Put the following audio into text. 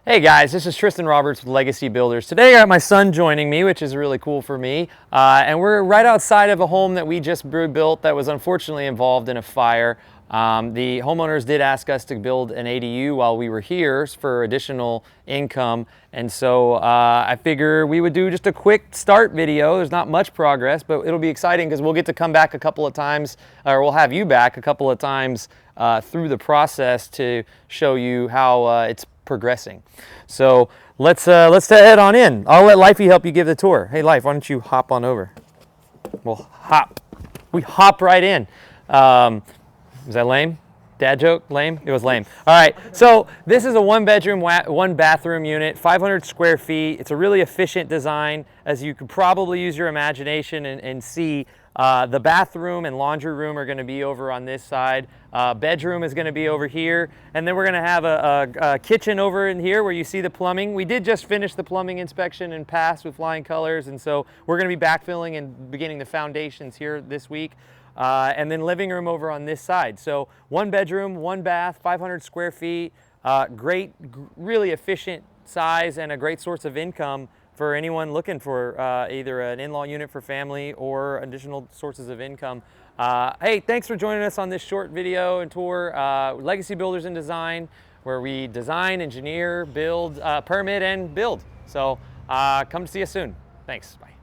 Hey guys, this is Trystan Roberts with Legacy Builders. Today I got my son joining me, which is really cool for me. And we're right outside of a home that we just built that was unfortunately involved in a fire. The homeowners did ask us to build an ADU while we were here for additional income. And so I figure we would do just a quick start video. There's not much progress, but it'll be exciting because we'll get to come back a couple of times, or we'll have you back a couple of times through the process to show you how it's progressing. So let's head on in. I'll let Lifey help you give the tour. Hey Life, why don't you hop on over? We'll hop. We hop right in. Is that lame? Dad joke? Lame? It was lame. All right, so this is a one bedroom, one bathroom unit, 500 square feet. It's a really efficient design. As you could probably use your imagination and see, the bathroom and laundry room are gonna be over on this side. Bedroom is gonna be over here. And then we're gonna have a kitchen over in here where you see the plumbing. We did just finish the plumbing inspection and pass with flying colors. And so we're gonna be backfilling and beginning the foundations here this week. And then living room over on this side. So one bedroom, one bath, 500 square feet, great, really efficient size and a great source of income for anyone looking for either an in-law unit for family or additional sources of income. Hey, thanks for joining us on this short video and tour, Legacy Builders and Design, where we design, engineer, build, permit, and build. So come to see us soon. Thanks, bye.